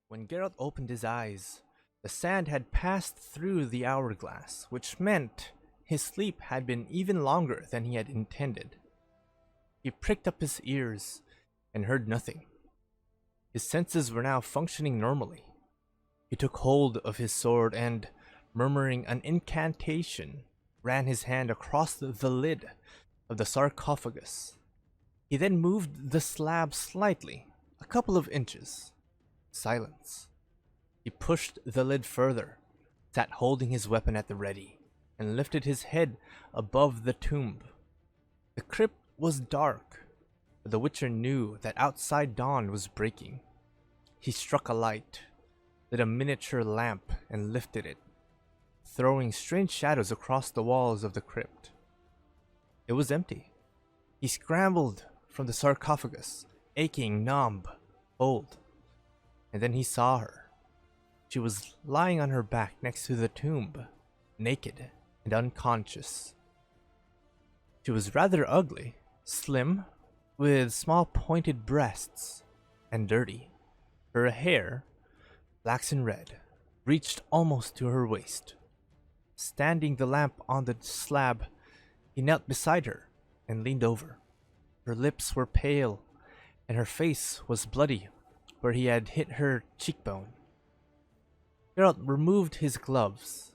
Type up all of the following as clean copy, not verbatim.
When Geralt opened his eyes, the sand had passed through the hourglass, which meant his sleep had been even longer than he had intended. He pricked up his ears and heard nothing. His senses were now functioning normally. He took hold of his sword and, murmuring an incantation, ran his hand across the lid of the sarcophagus. He then moved the slab slightly, a couple of inches. Silence. He pushed the lid further, sat holding his weapon at the ready, and lifted his head above the tomb. The crypt was dark, but the Witcher knew that outside dawn was breaking. He struck a light, lit a miniature lamp, and lifted it, throwing strange shadows across the walls of the crypt. It was empty. He scrambled from the sarcophagus, aching, numb, cold. And then he saw her. She was lying on her back next to the tomb, naked and unconscious. She was rather ugly, slim, with small pointed breasts, and dirty. Her hair, flaxen red, reached almost to her waist. Standing the lamp on the slab, he knelt beside her and leaned over. Her lips were pale, and her face was bloody where he had hit her cheekbone. Geralt removed his gloves,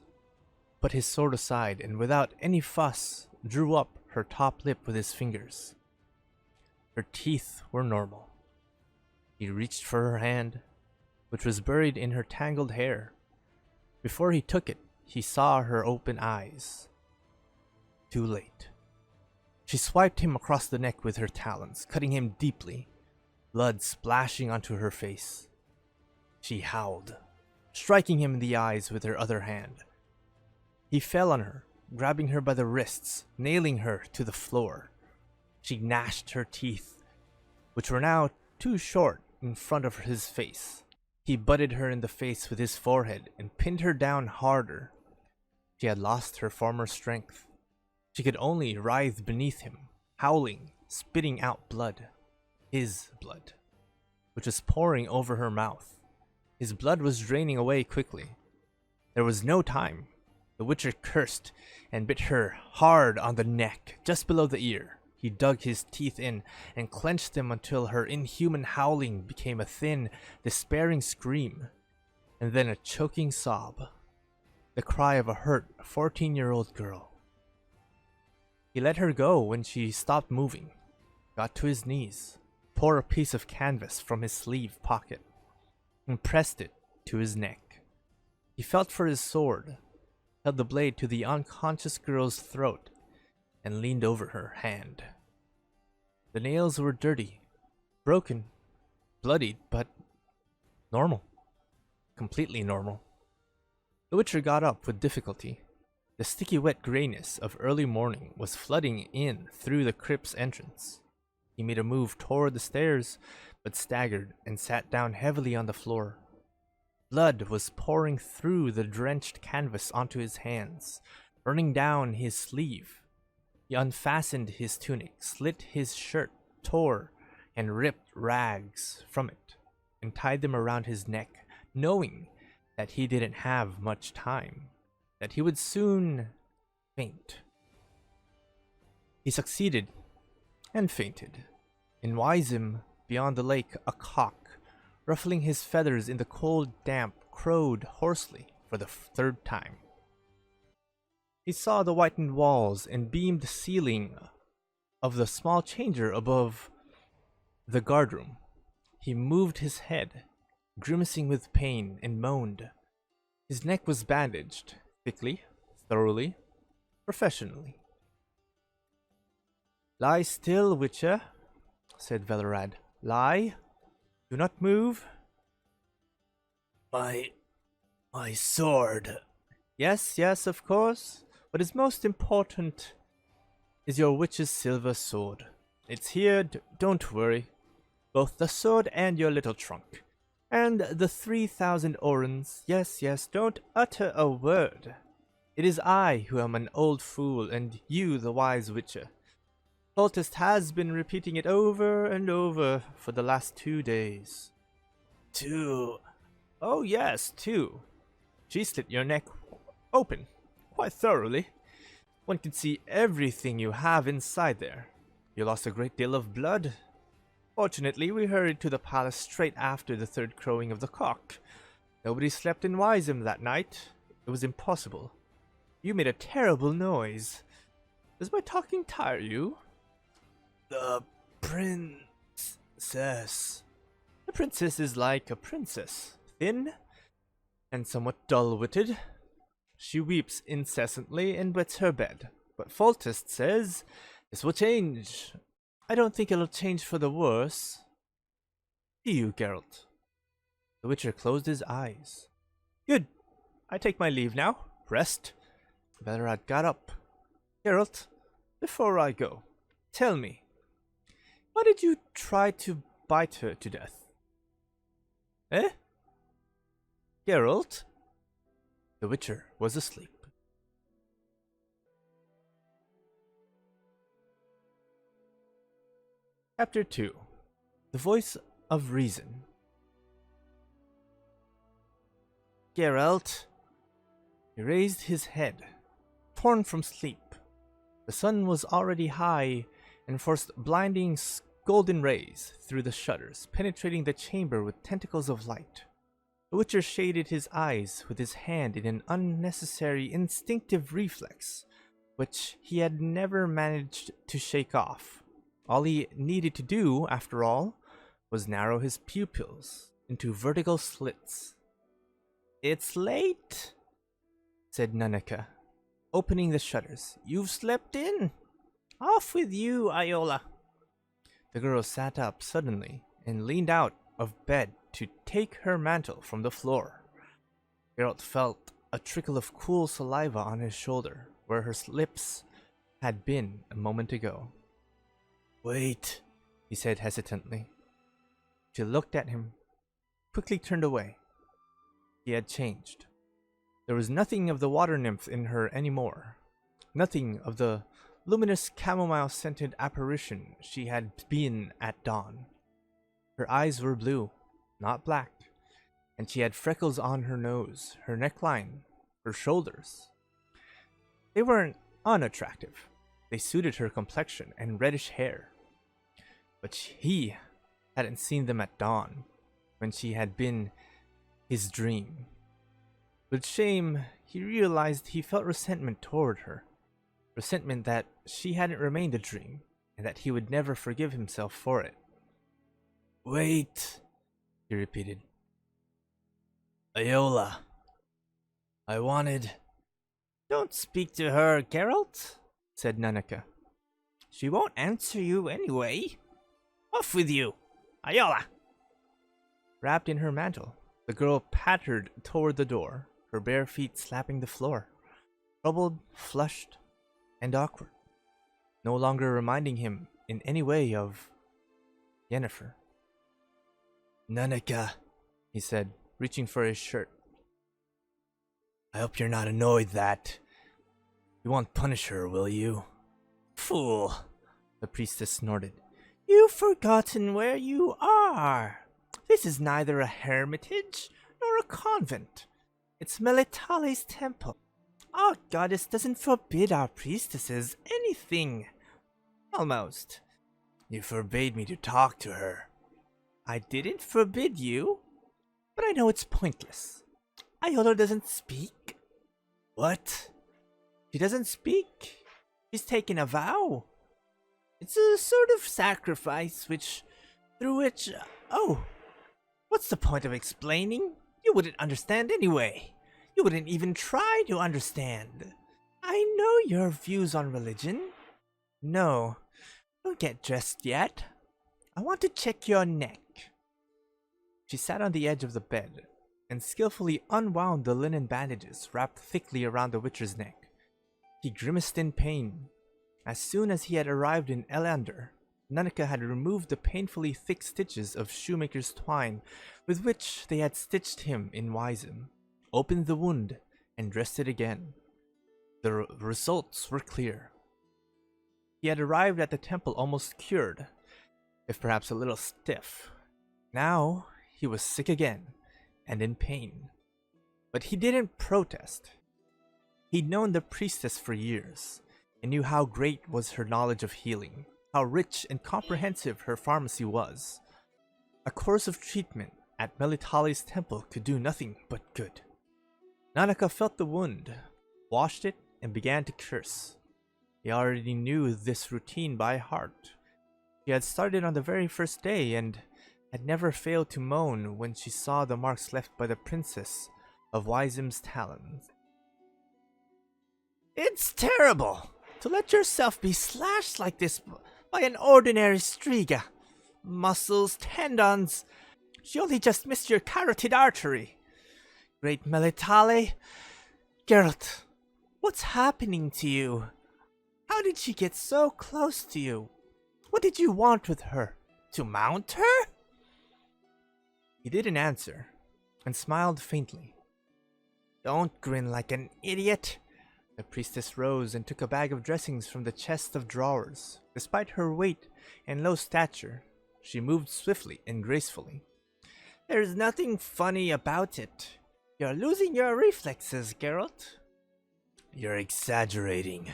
put his sword aside, and without any fuss, drew up her top lip with his fingers. Her teeth were normal. He reached for her hand, which was buried in her tangled hair. Before he took it, he saw her open eyes. Too late. She swiped him across the neck with her talons, cutting him deeply, blood splashing onto her face. She howled, striking him in the eyes with her other hand. He fell on her, grabbing her by the wrists, nailing her to the floor. She gnashed her teeth, which were now too short in front of his face. He butted her in the face with his forehead and pinned her down harder. She had lost her former strength. She could only writhe beneath him, howling, spitting out blood. His blood, which was pouring over her mouth. His blood was draining away quickly. There was no time. The Witcher cursed and bit her hard on the neck, just below the ear. He dug his teeth in and clenched them until her inhuman howling became a thin, despairing scream, and then a choking sob, the cry of a hurt 14-year-old girl. He let her go when she stopped moving, got to his knees, tore a piece of canvas from his sleeve pocket, and pressed it to his neck. He felt for his sword, held the blade to the unconscious girl's throat, and leaned over her hand. The nails were dirty, broken, bloodied, but normal. Completely normal. The Witcher got up with difficulty. The sticky wet grayness of early morning was flooding in through the crypt's entrance. He made a move toward the stairs, but staggered and sat down heavily on the floor. Blood was pouring through the drenched canvas onto his hands, running down his sleeve. He unfastened his tunic, slit his shirt, tore and ripped rags from it, and tied them around his neck, knowing that he didn't have much time, that he would soon faint. He succeeded, and fainted. In Wyzim, beyond the lake, a cock, ruffling his feathers in the cold damp, crowed hoarsely for the third time. He saw the whitened walls and beamed ceiling of the small changer above the guardroom. He moved his head, grimacing with pain, and moaned. His neck was bandaged, thickly, thoroughly, professionally. "Lie still, Witcher," said Velerad. "Lie. Do not move." My sword." Yes, of course. What is most important is your witch's silver sword. It's here, don't worry. Both the sword and your little trunk. And the 3,000 orens. Yes, don't utter a word. It is I who am an old fool, and you the wise witcher. Foltest has been repeating it over and over for the last 2 days. 2 Oh yes, too. She slit your neck open, quite thoroughly. One can see everything you have inside there. You lost a great deal of blood. Fortunately, we hurried to the palace straight after the third crowing of the cock. Nobody slept in Wiseham that night. It was impossible. You made a terrible noise. Does my talking tire you? The princess. The princess is like a princess, thin and somewhat dull-witted. She weeps incessantly and wets her bed, but Foltest says this will change. I don't think it'll change for the worse. Do you, Geralt? The Witcher closed his eyes. Good. I take my leave now. Rest. Better I'd got up. Geralt, before I go, tell me, why did you try to bite her to death? Eh? Geralt? The Witcher was asleep. Chapter 2. The Voice of Reason. Geralt. He raised his head, torn from sleep. The sun was already high and forced blinding golden rays through the shutters, penetrating the chamber with tentacles of light. The Witcher shaded his eyes with his hand in an unnecessary instinctive reflex, which he had never managed to shake off. All he needed to do, after all, was narrow his pupils into vertical slits. It's late, said Nunnika, opening the shutters. You've slept in. Off with you, Iola. The girl sat up suddenly and leaned out of bed to take her mantle from the floor. Geralt felt a trickle of cool saliva on his shoulder, where her lips had been a moment ago. Wait, he said hesitantly. She looked at him, quickly turned away. He had changed. There was nothing of the water nymph in her anymore. Nothing of the luminous chamomile-scented apparition she had been at dawn. Her eyes were blue, not black, and she had freckles on her nose, her neckline, her shoulders. They weren't unattractive. They suited her complexion and reddish hair. But he hadn't seen them at dawn, when she had been his dream. With shame, he realized he felt resentment toward her. Resentment that she hadn't remained a dream, and that he would never forgive himself for it. Wait, he repeated. Iola, I wanted... Don't speak to her, Geralt, said Nunnika. She won't answer you anyway. Off with you, Iola! Wrapped in her mantle, the girl pattered toward the door, her bare feet slapping the floor, troubled, flushed, and awkward, no longer reminding him in any way of Yennefer. Nunnika, he said, reaching for his shirt. I hope you're not annoyed that... You won't punish her, will you? Fool, the priestess snorted. You've forgotten where you are. This is neither a hermitage nor a convent. It's Melitale's temple. Our goddess doesn't forbid our priestesses anything. Almost. You forbade me to talk to her. I didn't forbid you, but I know it's pointless. Iola doesn't speak. What? She doesn't speak. She's taken a vow. It's a sort of sacrifice through which... Oh, what's the point of explaining? You wouldn't understand anyway. You wouldn't even try to understand. I know your views on religion. No, don't get dressed yet. I want to check your neck. She sat on the edge of the bed and skillfully unwound the linen bandages wrapped thickly around the Witcher's neck. He grimaced in pain. As soon as he had arrived in Elander, Nunnika had removed the painfully thick stitches of shoemaker's twine with which they had stitched him in Wiseham, opened the wound, and dressed it again. The results were clear. He had arrived at the temple almost cured, if perhaps a little stiff. Now he was sick again, and in pain. But he didn't protest. He'd known the priestess for years and knew how great was her knowledge of healing, how rich and comprehensive her pharmacy was. A course of treatment at Melitali's temple could do nothing but good. Nanaka felt the wound, washed it, and began to curse. He already knew this routine by heart. She had started on the very first day and had never failed to moan when she saw the marks left by the princess of Wyzim's talons. "It's terrible to let yourself be slashed like this by an ordinary Striga. Muscles, tendons. She only just missed your carotid artery. Great Melitale. Geralt, what's happening to you? How did she get so close to you? What did you want with her? To mount her?" He didn't answer, and smiled faintly. "Don't grin like an idiot." The priestess rose and took a bag of dressings from the chest of drawers. Despite her weight and low stature, she moved swiftly and gracefully. "There's nothing funny about it. You're losing your reflexes, Geralt." "You're exaggerating."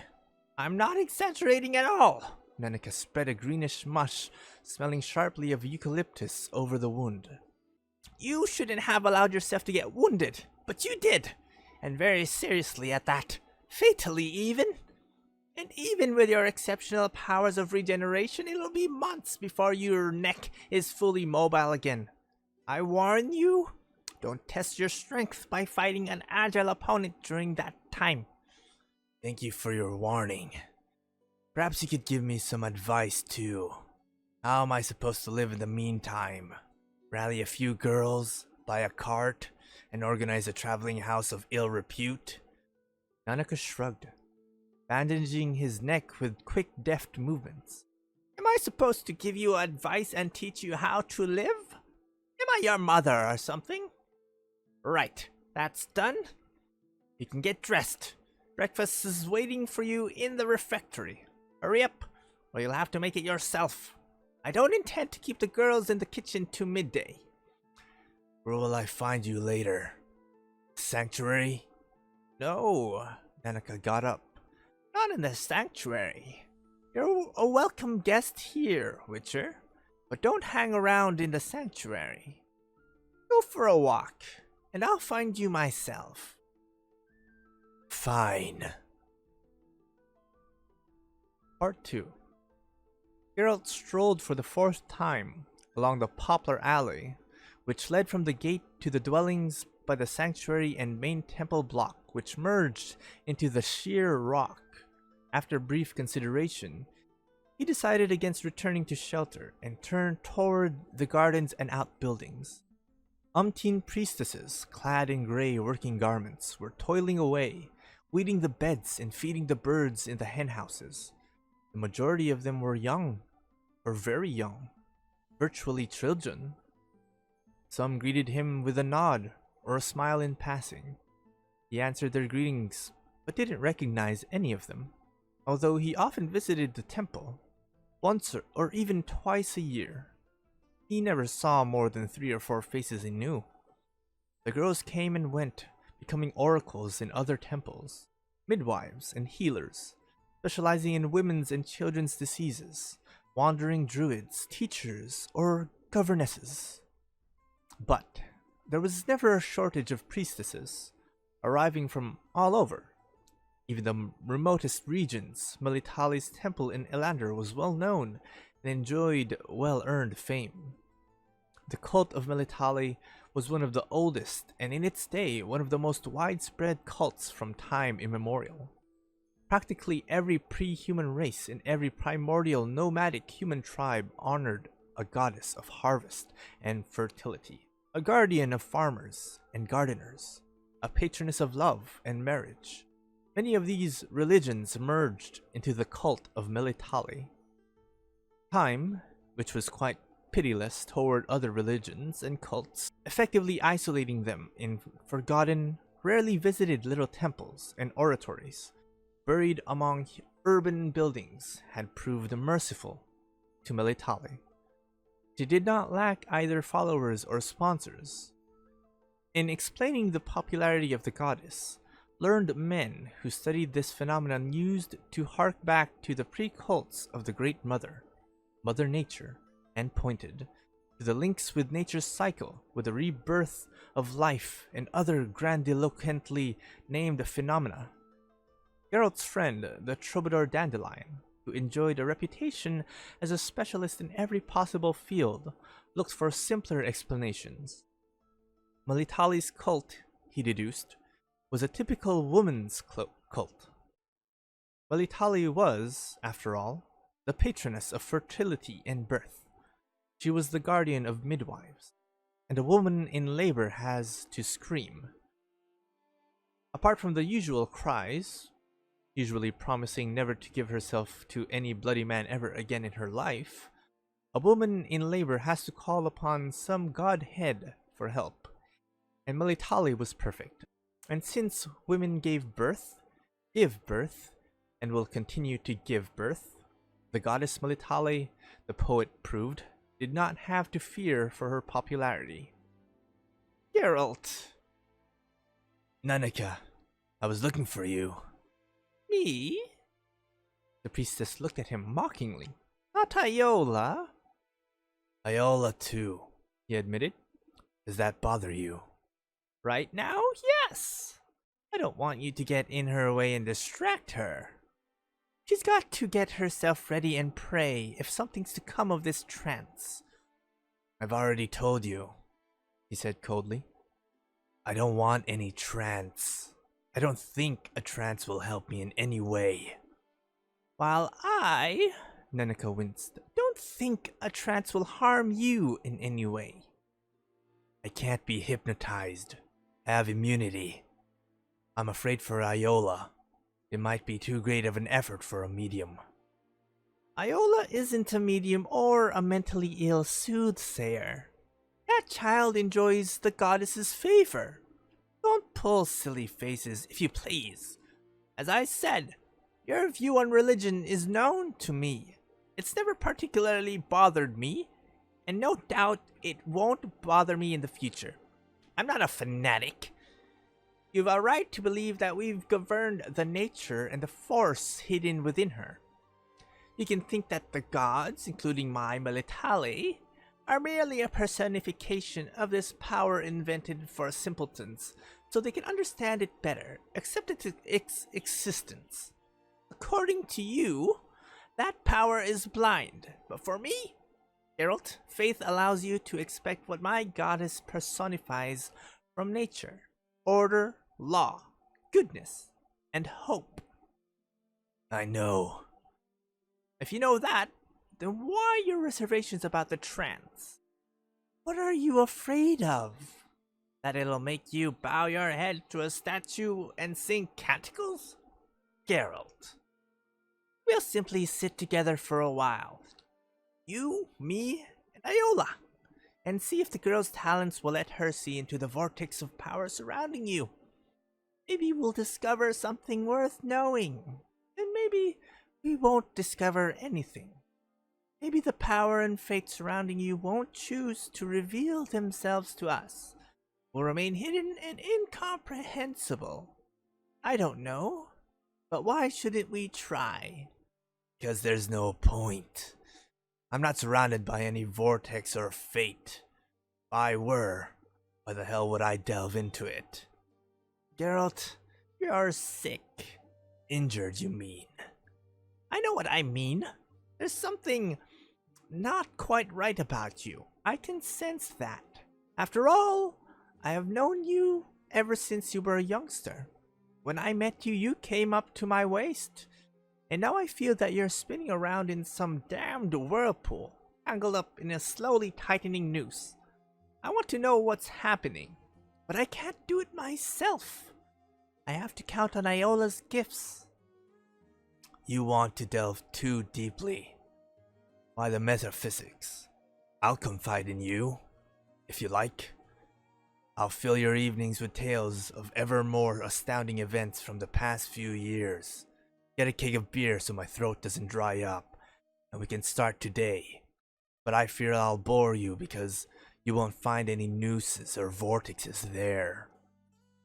"I'm not exaggerating at all." Nanaka spread a greenish mush, smelling sharply of eucalyptus, over the wound. "You shouldn't have allowed yourself to get wounded, but you did, and very seriously at that. Fatally even. And even with your exceptional powers of regeneration, it'll be months before your neck is fully mobile again. I warn you, don't test your strength by fighting an agile opponent during that time." "Thank you for your warning. Perhaps you could give me some advice too. How am I supposed to live in the meantime? Rally a few girls, buy a cart, and organize a traveling house of ill repute?" Nanaka shrugged, bandaging his neck with quick, deft movements. "Am I supposed to give you advice and teach you how to live? Am I your mother or something? Right, that's done. You can get dressed. Breakfast is waiting for you in the refectory. Hurry up, or you'll have to make it yourself. I don't intend to keep the girls in the kitchen to midday." "Where will I find you later? Sanctuary?" "No." Nanaka got up. "Not in the sanctuary. You're a welcome guest here, Witcher, but don't hang around in the sanctuary. Go for a walk, and I'll find you myself." "Fine." Part 2. Geralt strolled for the fourth time along the poplar alley, which led from the gate to the dwellings by the sanctuary and main temple block, which merged into the sheer rock. After brief consideration, he decided against returning to shelter and turned toward the gardens and outbuildings. Umpteen priestesses, clad in gray working garments, were toiling away, weeding the beds and feeding the birds in the henhouses. The majority of them were young, or very young, virtually children. Some greeted him with a nod or a smile in passing. He answered their greetings, but didn't recognize any of them, although he often visited the temple, once or even twice a year. He never saw more than 3 or 4 faces he knew. The girls came and went, becoming oracles in other temples, midwives and healers, specializing in women's and children's diseases, wandering druids, teachers, or governesses. But there was never a shortage of priestesses, arriving from all over. Even the remotest regions, Melitali's temple in Elander was well known and enjoyed well-earned fame. The cult of Melitali was one of the oldest, and in its day, one of the most widespread cults from time immemorial. Practically every pre-human race in every primordial nomadic human tribe honored a goddess of harvest and fertility, a guardian of farmers and gardeners, a patroness of love and marriage. Many of these religions merged into the cult of Melitali. Time, which was quite pitiless toward other religions and cults, effectively isolating them in forgotten, rarely visited little temples and oratories, buried among urban buildings, had proved merciful to Melitali. She did not lack either followers or sponsors. In explaining the popularity of the goddess, learned men who studied this phenomenon used to hark back to the pre-cults of the Great Mother, Mother Nature, and pointed to the links with nature's cycle, with the rebirth of life and other grandiloquently named phenomena. Geralt's friend, the troubadour Dandelion, who enjoyed a reputation as a specialist in every possible field, looked for simpler explanations. Melitali's cult, he deduced, was a typical woman's cult. Melitali was, after all, the patroness of fertility and birth. She was the guardian of midwives, and a woman in labor has to scream. Apart from the usual cries, usually promising never to give herself to any bloody man ever again in her life, a woman in labor has to call upon some godhead for help, and Melitali was perfect. And since women give birth, and will continue to give birth, the goddess Melitali, the poet proved, did not have to fear for her popularity. Geralt! Nanika, I was looking for you. Me? The priestess looked at him mockingly. Not Iola. Iola too, he admitted. Does that bother you? Right now, yes. I don't want you to get in her way and distract her. She's got to get herself ready and pray if something's to come of this trance. I've already told you, he said coldly. I don't want any trance. I don't think a trance will help me in any way. While I, Nanika winced, don't think a trance will harm you in any way. I can't be hypnotized. I have immunity. I'm afraid for Iola. It might be too great of an effort for a medium. Iola isn't a medium or a mentally ill soothsayer. That child enjoys the goddess's favor. Don't pull silly faces, if you please. As I said, your view on religion is known to me. It's never particularly bothered me, and no doubt it won't bother me in the future. I'm not a fanatic. You've a right to believe that we've governed the nature and the force hidden within her. You can think that the gods, including my Melitali, are merely a personification of this power invented for simpletons, so they can understand it better, accept its existence. According to you, that power is blind, but for me, Geralt, faith allows you to expect what my goddess personifies from nature: order, law, goodness, and hope. I know. If you know that, then why your reservations about the trance? What are you afraid of? That it'll make you bow your head to a statue and sing canticles? Geralt, we'll simply sit together for a while. You, me, and Iola, and see if the girl's talents will let her see into the vortex of power surrounding you. Maybe we'll discover something worth knowing, and maybe we won't discover anything. Maybe the power and fate surrounding you won't choose to reveal themselves to us, will remain hidden and incomprehensible. I don't know, but why shouldn't we try? Because there's no point. I'm not surrounded by any vortex or fate. If I were, why the hell would I delve into it? Geralt, you're sick. Injured, you mean? I know what I mean. There's something not quite right about you. I can sense that. After all, I have known you ever since you were a youngster. When I met you, you came up to my waist. And now I feel that you're spinning around in some damned whirlpool, tangled up in a slowly tightening noose. I want to know what's happening, but I can't do it myself. I have to count on Iola's gifts. You want to delve too deeply. Why the metaphysics? I'll confide in you, if you like. I'll fill your evenings with tales of ever more astounding events from the past few years. Get a keg of beer so my throat doesn't dry up, and we can start today. But I fear I'll bore you because You won't find any nooses or vortexes there.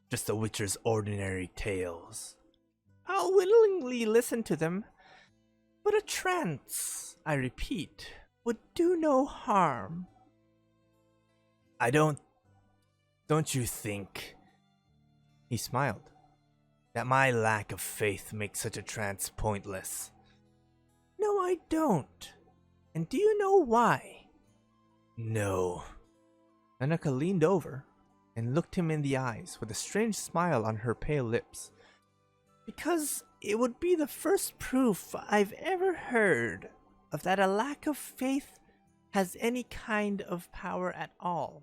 Just the Witcher's ordinary tales. I'll willingly listen to them, but a trance, I repeat, would do no harm. Don't you think, he smiled, that my lack of faith makes such a trance pointless? No, I don't. And do you know why? No. Annika leaned over and looked him in the eyes with a strange smile on her pale lips. Because it would be the first proof I've ever heard of that a lack of faith has any kind of power at all.